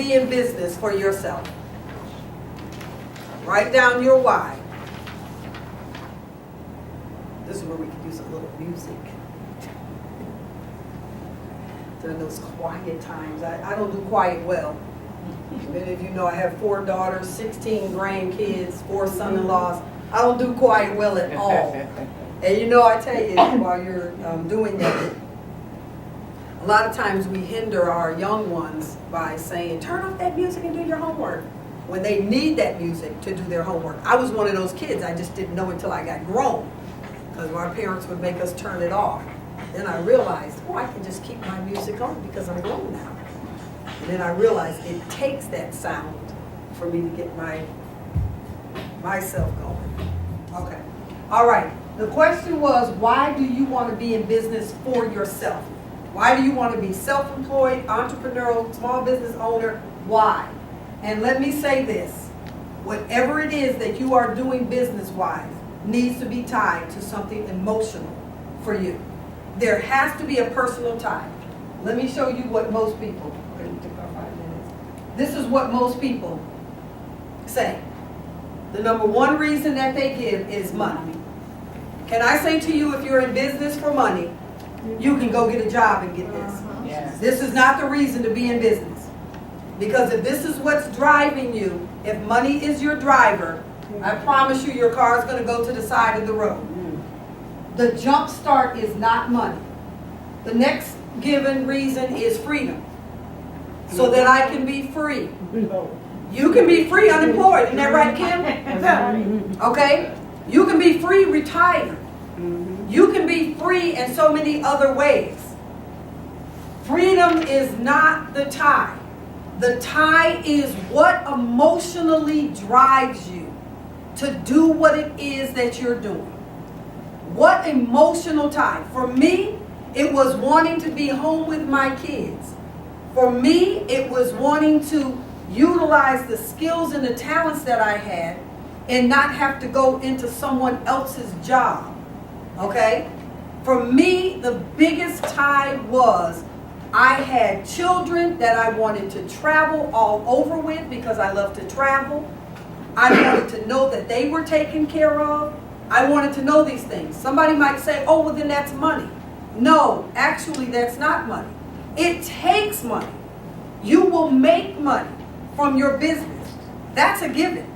be in business for yourself? Write down your why. This is where we can use a little music. During those quiet times. I don't do quiet well. Many of you know I have 4 daughters, 16 grandkids, 4 son-in-laws. I don't do quiet well at all. And you know, I tell you, while you're doing that, a lot of times we hinder our young ones by saying, turn off that music and do your homework, when they need that music to do their homework. I was one of those kids. I just didn't know until I got grown, because our parents would make us turn it off. Then I realized, oh, I can just keep my music on because I'm grown now. And then I realized it takes that sound for me to get myself going. Okay. All right. The question was, why do you want to be in business for yourself? Why do you want to be self-employed, entrepreneurial, small business owner? Why? And let me say this. Whatever it is that you are doing business-wise needs to be tied to something emotional for you. There has to be a personal tie. Let me show you what most people, this is what most people say. The number one reason that they give is money. Can I say to you, if you're in business for money, you can go get a job and get this. Yes. This is not the reason to be in business. Because if this is what's driving you, if money is your driver, I promise you your car is going to go to the side of the road. The jump start is not money. The next given reason is freedom. So that I can be free. You can be free unemployed, isn't that right, Kim? Okay? You can be free retired. You can be free in so many other ways. Freedom is not the tie. The tie is what emotionally drives you to do what it is that you're doing. What emotional tie? For me, it was wanting to be home with my kids. For me, it was wanting to utilize the skills and the talents that I had and not have to go into someone else's job. Okay? For me, the biggest tie was I had children that I wanted to travel all over with because I love to travel. I wanted to know that they were taken care of. I wanted to know these things. Somebody might say, oh, well, then that's money. No, actually, that's not money. It takes money. You will make money from your business. That's a given.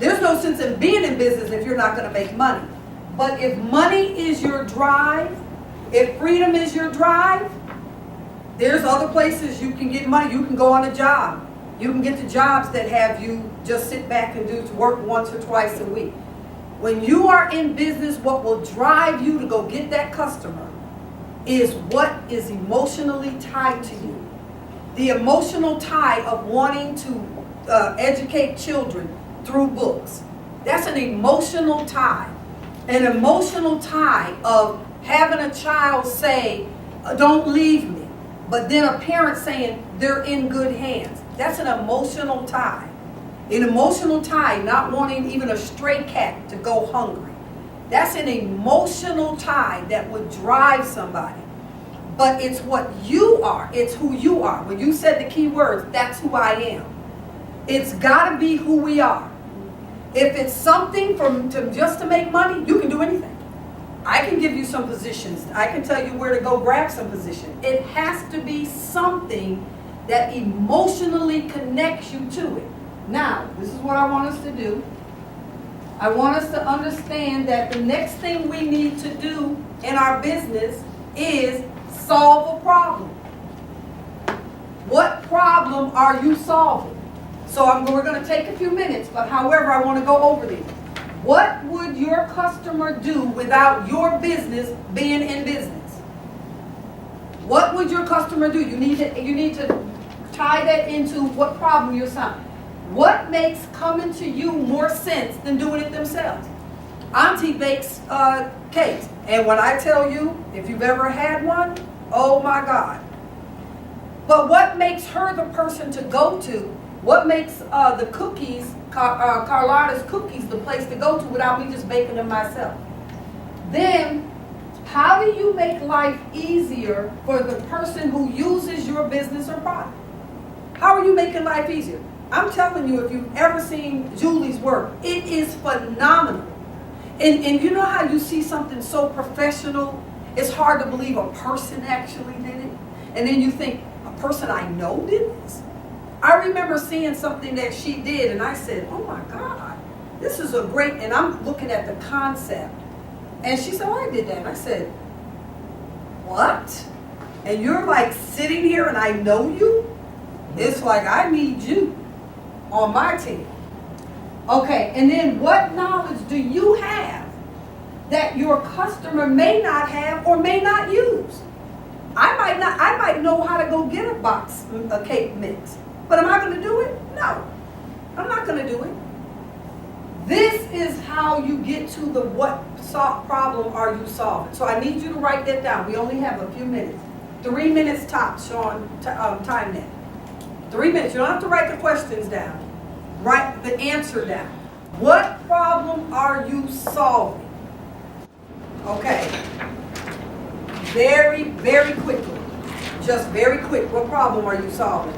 There's no sense in being in business if you're not going to make money. But if money is your drive, if freedom is your drive, there's other places you can get money. You can go on a job. You can get the jobs that have you just sit back and do work once or twice a week. When you are in business, what will drive you to go get that customer is what is emotionally tied to you. The emotional tie of wanting to educate children through books. That's an emotional tie. An emotional tie of having a child say, don't leave me. But then a parent saying they're in good hands. That's an emotional tie. An emotional tie, not wanting even a stray cat to go hungry. That's an emotional tie that would drive somebody. But it's what you are. It's who you are. When you said the key words, that's who I am. It's got to be who we are. If it's something just to make money, you can do anything. I can give you some positions. I can tell you where to go grab some position. It has to be something that emotionally connects you to it. Now, this is what I want us to do. I want us to understand that the next thing we need to do in our business is solve a problem. What problem are you solving? So we're going to take a few minutes, but however, I want to go over these. What would your customer do without your business being in business? What would your customer do? You need to tie that into what problem you're solving. What makes coming to you more sense than doing it themselves? Auntie bakes cakes. And when I tell you, if you've ever had one, oh my God. But what makes her the person to go to? What makes the cookies, Carlotta's cookies, the place to go to without me just baking them myself? Then, how do you make life easier for the person who uses your business or product? How are you making life easier? I'm telling you, if you've ever seen Julie's work, it is phenomenal. And you know how you see something so professional, it's hard to believe a person actually did it. And then you think, a person I know did this? I remember seeing something that she did and I said, oh my God, this is a great, and I'm looking at the concept. And she said, oh, I did that. And I said, what? And you're like sitting here and I know you? It's like, I need you on my team. Okay, and then what knowledge do you have that your customer may not have or may not use? I might know how to go get a cake mix, but am I going to do it? No, I'm not going to do it. This is how you get to the what problem are you solving. So I need you to write that down. We only have a few minutes. 3 minutes tops, Sean, time that. 3 minutes. You don't have to write the questions down. Write the answer down. What problem are you solving? Okay. Very, very quickly. Just very quick. What problem are you solving?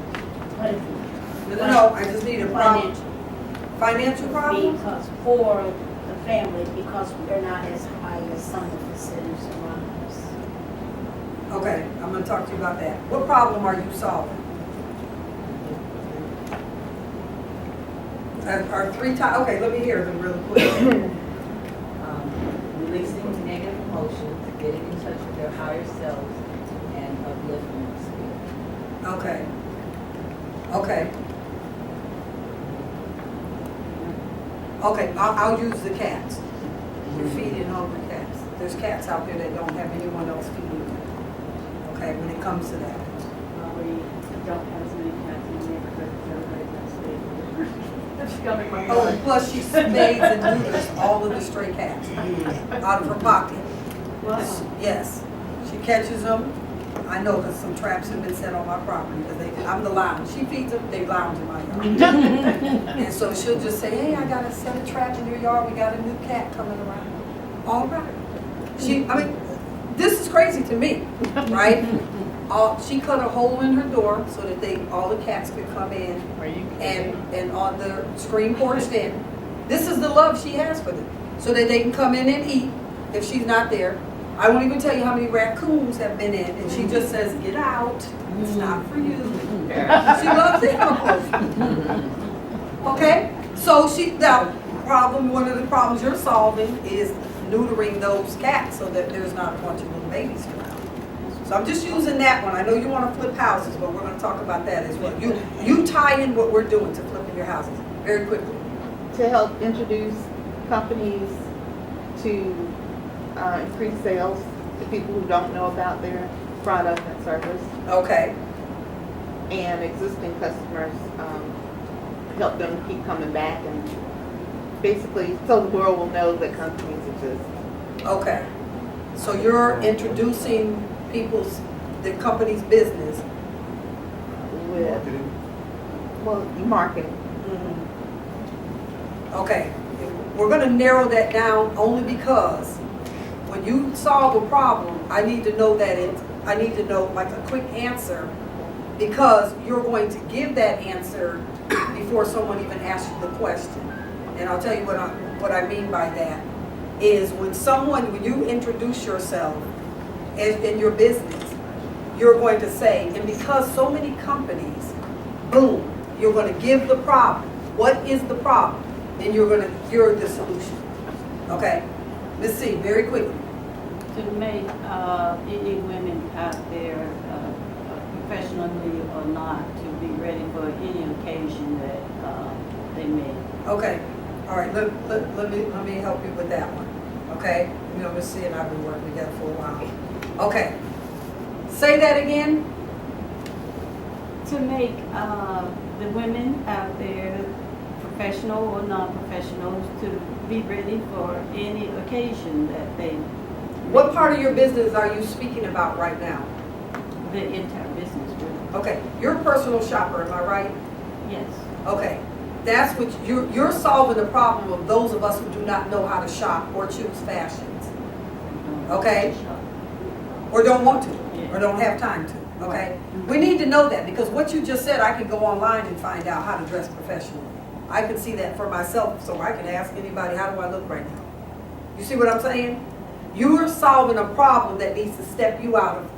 No, I just need a problem. Financial problem? Because for the family, because we're not as high as some of the centers around us. Okay, I'm going to talk to you about that. What problem are you solving? Are 3 times? Okay, let me hear them real quick. Releasing negative emotions, getting in touch with their higher selves, and uplifting the spirit. Okay. Okay. Okay, I'll use the cats. You're feeding hungry cats. There's cats out there that don't have anyone else feeding them. Okay, when it comes to that. We don't have as many cats in the neighborhood as everybody else. That's coming my Oh, yard. plus she spades and neuters all of the stray cats out of her pocket. Wow. Yes, she catches them. I know because some traps have been set on my property because I'm the lounge. She feeds them, they lounge in my yard. And so she'll just say, hey, I got to set a trap in your yard. We got a new cat coming around. All right. This is crazy to me, right? She cut a hole in her door so that all the cats could come in and on the screen porch then. This is the love she has for them so that they can come in and eat if she's not there. I won't even tell you how many raccoons have been in, and she just says, get out, it's not for you. She loves animals. Okay? So one of the problems you're solving is neutering those cats so that there's not a bunch of little babies around. So I'm just using that one. I know you want to flip houses, but we're going to talk about that as well. You tie in what we're doing to flipping your houses very quickly. To help introduce companies to increase sales to people who don't know about their product and service, Okay. and existing customers, help them keep coming back, and basically so the world will know that companies exist. Okay. So you're introducing the company's business. With, well, marketing. Okay. We're going to narrow that down only because when you solve a problem, I need to know like a quick answer because you're going to give that answer before someone even asks you the question. And I'll tell you what I mean by that is when you introduce yourself in your business, you're going to say, and because so many companies, boom, you're going to give the problem. What is the problem? And you're the solution. Okay? Let's see, very quickly. To make any women out there, professionally or not, to be ready for any occasion that they may. Okay. All right, let me help you with that one. Okay? You know, Missy and I've been working together for a while. Okay. Say that again. To make the women out there, professional or non-professionals, to be ready for any occasion that they. What part of your business are you speaking about right now? The entire business, really. Okay, you're a personal shopper, am I right? Yes. Okay, that's what you're solving the problem of those of us who do not know how to shop or choose fashions. Okay. Or don't want to, or don't have time to. Okay? We need to know that, because what you just said, I could go online and find out how to dress professionally. I could see that for myself, so I can ask anybody, how do I look right now? You see what I'm saying? You are solving a problem that needs to step you out of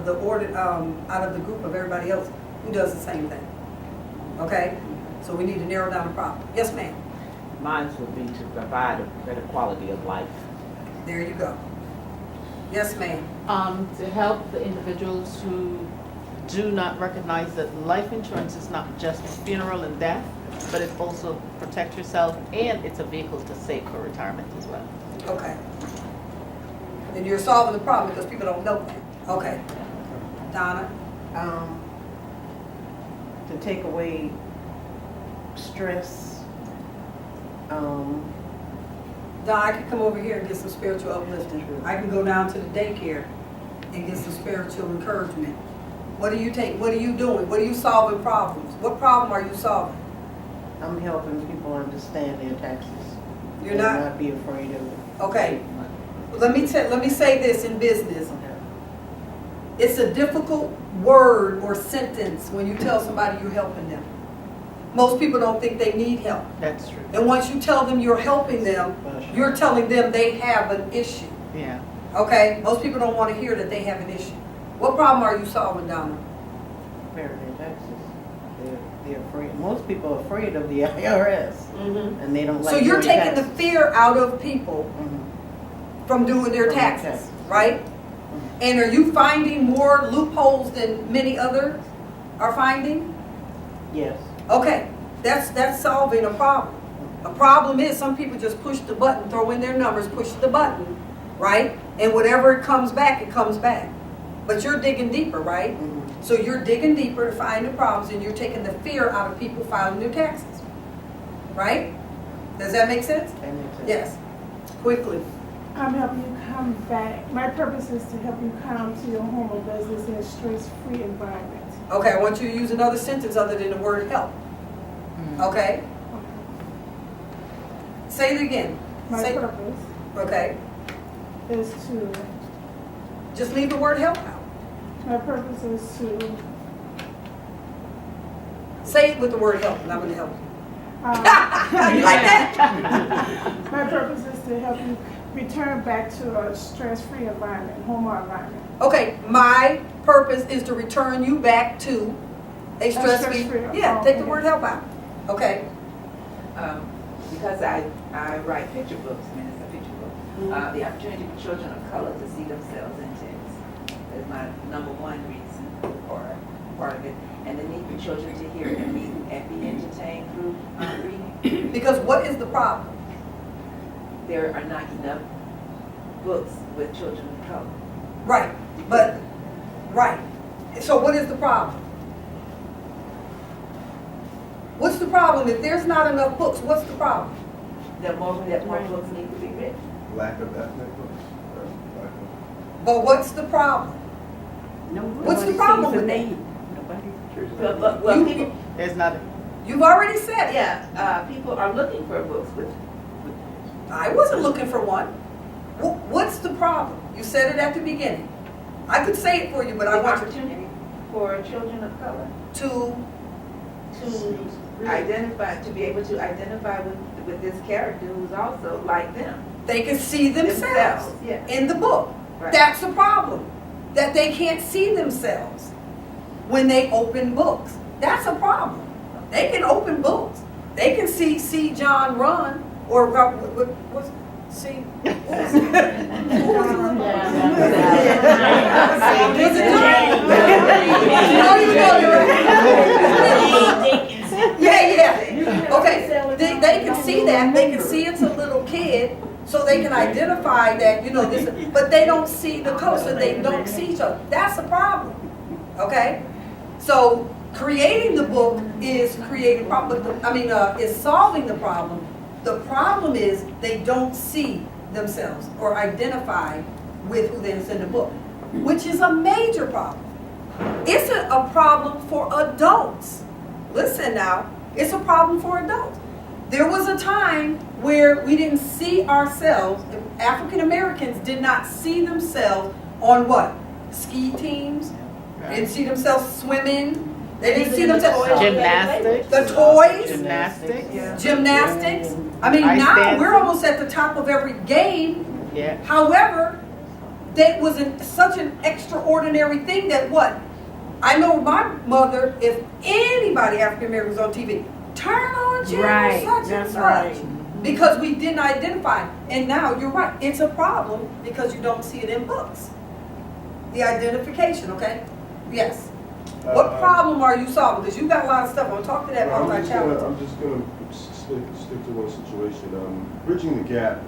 the group of everybody else who does the same thing. Okay? So we need to narrow down the problem. Yes, ma'am. Mine would be to provide a better quality of life. There you go. Yes, ma'am. To help the individuals who do not recognize that life insurance is not just funeral and death, but it also protects yourself, and it's a vehicle to save for retirement as well. Okay. And you're solving the problem because people don't know that. Okay. Donna? To take away stress. Don, I can come over here and get some spiritual uplifting. I can go down to the daycare and get some spiritual encouragement. What do you take? What are you doing? What are you solving problems? What problem are you solving? I'm helping people understand their taxes. You're and not? not be afraid of it. Okay. Let me say this in business. It's a difficult word or sentence when you tell somebody you're helping them. Most people don't think they need help. That's true. And once you tell them you're helping them, you're telling them they have an issue. Yeah. Okay? Most people don't want to hear that they have an issue. What problem are you solving, Donna? Paying their taxes. They're afraid. Most people are afraid of the IRS, and they don't like. So you're doing taking the taxes. fear out of people Mhm. from doing their From their taxes, taxes. right? And are you finding more loopholes than many others are finding? Yes. Okay, that's solving a problem. A problem is some people just push the button, throw in their numbers, push the button, right? And whatever it comes back, it comes back. But you're digging deeper, right? Mhm. So you're digging deeper to find the problems, and you're taking the fear out of people filing their taxes, right? Does that make sense? That makes sense. Yes. Quickly. I'm helping you come back. My purpose is to help you come to your home or business in a stress-free environment. Okay, I want you to use another sentence other than the word help. Okay? Say it again. My Say, purpose okay. is to, Just leave the word help out. my purpose is to, Say it with the word help, and I'm going to help you. You uh, like that? my purpose is to help you return back to a stress-free environment, home or environment. Okay, my purpose is to return you back to a stress-free. stress-free. Yeah, Oh, take the okay. word help out. Okay. Because I write picture books, I mean, it's a picture book. The opportunity for children of color to see themselves in text is my number one reason or part of it. And the need for children to hear and be entertained through reading. Because what is the problem? There are not enough books with children of color. Right, but, right. So what is the problem? What's the problem? If there's not enough books, what's the problem? That more books need to be written. Lack of ethnic books. But what's the problem? What's the problem with that? Well, people, There's not. You've already said it. yeah, people are looking for books with I wasn't looking for one. What's the problem? You said it at the beginning. I could say it for you, but I the want you opportunity for children of color to, to be able to identify with this character who's also like them. they can see themselves Yeah. in the book. Right. That's a problem. That they can't see themselves when they open books. That's a problem. They can open books. They can see John run or what's see. What was it? Who was it? Was it John? No, you know you're right. Yeah. Okay. They can see that. They can see it's a little kid. So they can identify that, this, but they don't see the color, so they don't see each other. That's a problem, okay? So creating the book is creating problem, is solving the problem. The problem is they don't see themselves or identify with who they send the book, which is a major problem. It's a problem for adults. Listen now, it's a problem for adults. There was a time where we didn't see ourselves, African Americans did not see themselves on what? Ski teams, They didn't see themselves swimming. They didn't see themselves. Gymnastics. The toys. Gymnastics. Gymnastics. I mean, Ice now dancing. we're almost at the top of every game. Yeah. However, that was such an extraordinary thing that what? I know my mother, if anybody African American was on TV, turn on channel Right, such and that's such. right. Because we didn't identify. And now you're right, it's a problem because you don't see it in books. The identification, okay? Yes. What problem are you solving? Because you got a lot of stuff. I'm gonna talk to that I'm about just gonna stick to one situation. Bridging the gap.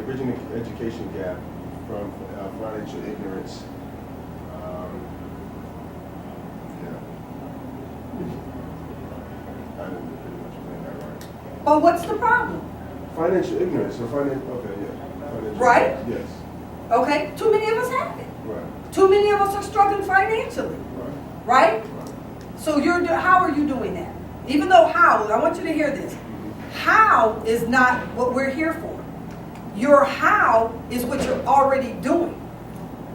Bridging the education gap from financial ignorance. I didn't pretty much explain that right. But what's the problem? Financial ignorance or financial. Okay, yeah. Financial Right? ignorance, yes. Okay? Too many of us have it. Right. Too many of us are struggling financially. Right. Right? Right. So how are you doing that? Even though I want you to hear this. How is not what we're here for. Your how is what you're already doing.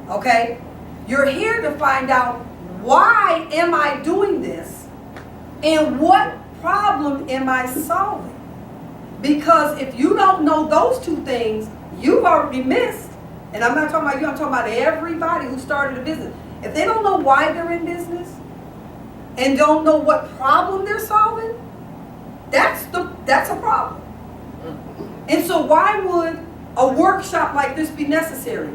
Okay? You're here to find out, why am I doing this? And what problem am I solving? Because if you don't know those two things, you've already missed. And I'm not talking about you, I'm talking about everybody who started a business. If they don't know why they're in business and don't know what problem they're solving, that's a problem. And so why would a workshop like this be necessary?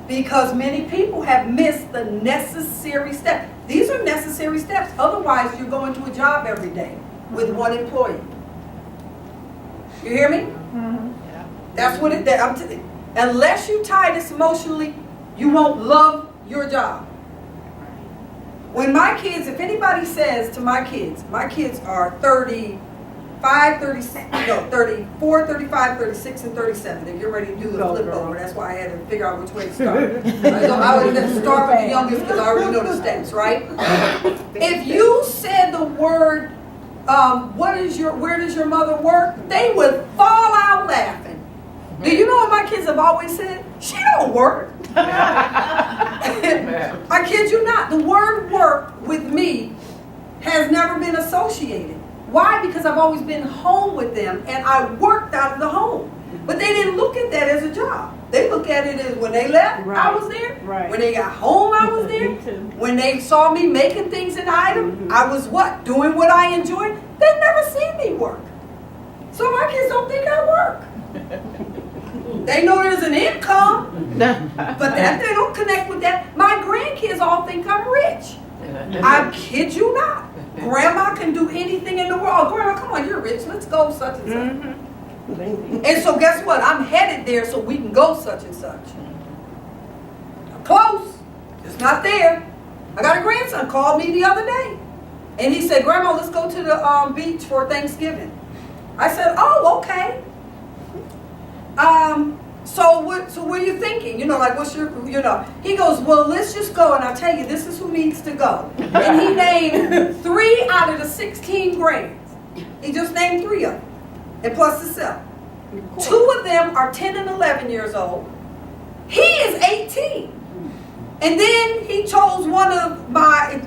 Because many people have missed the necessary steps. These are necessary steps. Otherwise, you're going to a job every day with one employee. You hear me? That's what unless you tie this emotionally, you won't love your job. When my kids, if anybody says to my kids are 34, 35, 36, and 37. They get ready to do a flip over. That's why I had to figure out which way to start. So I would have to start with the youngest because I already know the steps, right? If you said the word, where does your mother work? They would fall out laughing. Do you know what my kids have always said? She don't work. I kid you not. The word work with me has never been associated. Why? Because I've always been home with them and I worked out of the home. But they didn't look at that as a job. They look at it as when they left, I was there. Right. When they got home, I was there. Me too. When they saw me making things in the item, I was what? Doing what I enjoyed. They never seen me work. So my kids don't think I work. They know there's an income, but that they don't connect with that. My grandkids all think I'm rich. I kid you not. Grandma can do anything in the world. Oh, Grandma, come on, you're rich. Let's go such and such. And so guess what? I'm headed there so we can go such and such. I'm close. It's not there. I got a grandson called me the other day. And he said, Grandma, let's go to the beach for Thanksgiving. I said, oh, okay. So what are you thinking? What's your, He goes, well, let's just go. And I'll tell you, this is who needs to go. And he named 3 out of the 16 grands. He just named 3 of them. And plus himself. 2 of them are 10 and 11 years old. He is 18. And then he chose one of my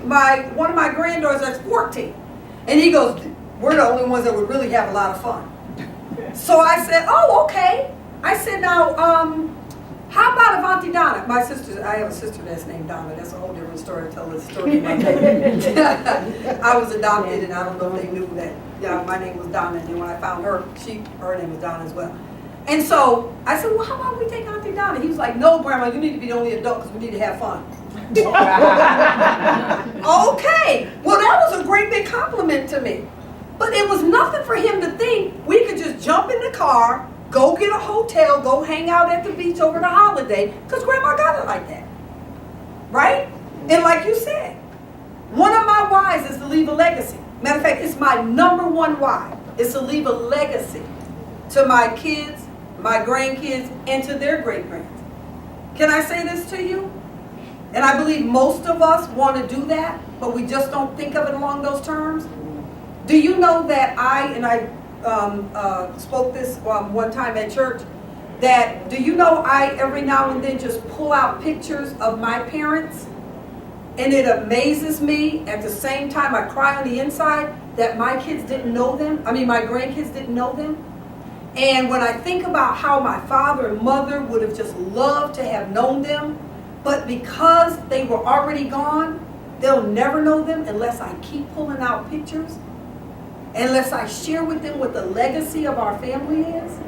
granddaughters that's 14. And he goes, we're the only ones that would really have a lot of fun. So I said, oh, okay. I said, now, how about if Auntie Donna, my sister, I have a sister that's named Donna. That's a whole different story. I'll tell the story one day. I was adopted, and I don't know if they knew that my name was Donna. And then when I found her, her name was Donna as well. And so I said, well, how about we take Auntie Donna? He was like, no, Grandma, you need to be the only adult because we need to have fun. Okay. Well, that was a great big compliment to me. But it was nothing for him to think we could just jump in the car, go get a hotel, go hang out at the beach over the holiday, because Grandma got it like that. Right? And like you said, one of my whys is to leave a legacy. Matter of fact, it's my number 1 why. Is to leave a legacy to my kids, my grandkids, and to their great-grands. Can I say this to you? And I believe most of us want to do that, but we just don't think of it along those terms. Do you know that I spoke this one time at church, that, do you know I every now and then just pull out pictures of my parents? And it amazes me, at the same time I cry on the inside, that my kids didn't know them. I mean, my grandkids didn't know them. And when I think about how my father and mother would have just loved to have known them, but because they were already gone, they'll never know them unless I keep pulling out pictures, unless I share with them what the legacy of our family is.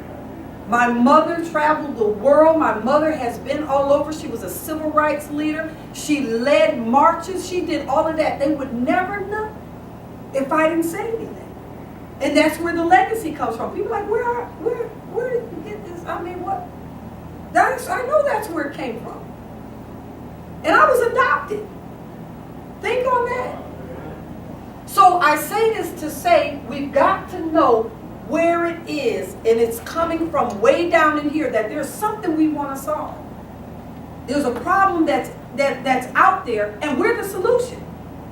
My mother traveled the world. My mother has been all over. She was a civil rights leader. She led marches. She did all of that. They would never know if I didn't say anything. And that's where the legacy comes from. People are like, where did you get this? I mean, what? I know that's where it came from. And I was adopted. Think on that. So I say this to say we've got to know where it is, and it's coming from way down in here, that there's something we want to solve. There's a problem that's out there, and we're the solution.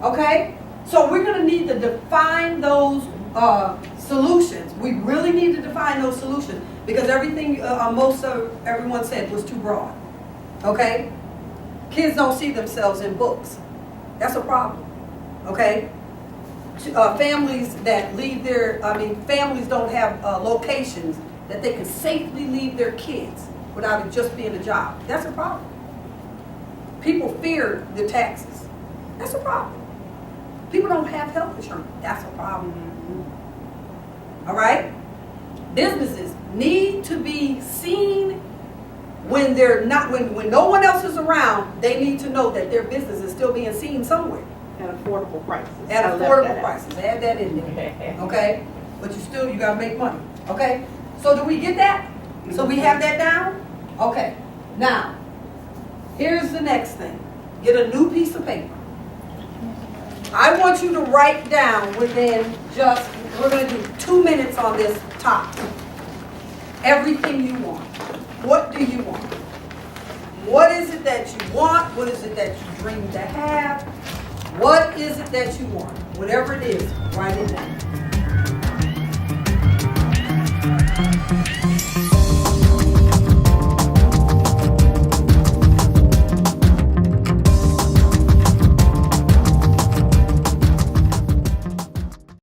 Okay? So we're going to need to define those solutions. We really need to define those solutions, because everything most of everyone said was too broad. Okay? Kids don't see themselves in books. That's a problem. Okay? Families that leave families don't have locations that they can safely leave their kids without it just being a job. That's a problem. People fear the taxes. That's a problem. People don't have health insurance. That's a problem. All right? Businesses need to be seen when they're not, when no one else is around. They need to know that their business is still being seen somewhere. At affordable prices. At I left affordable that out. prices, add that in there, okay? But you gotta make money, okay? So do we get that? So we have that down? Okay, now, here's the next thing. Get a new piece of paper. I want you to write down within we're gonna do 2 minutes on this topic. Everything you want. What do you want? What is it that you want? What is it that you dream to have? What is it that you want? Whatever it is, write it down.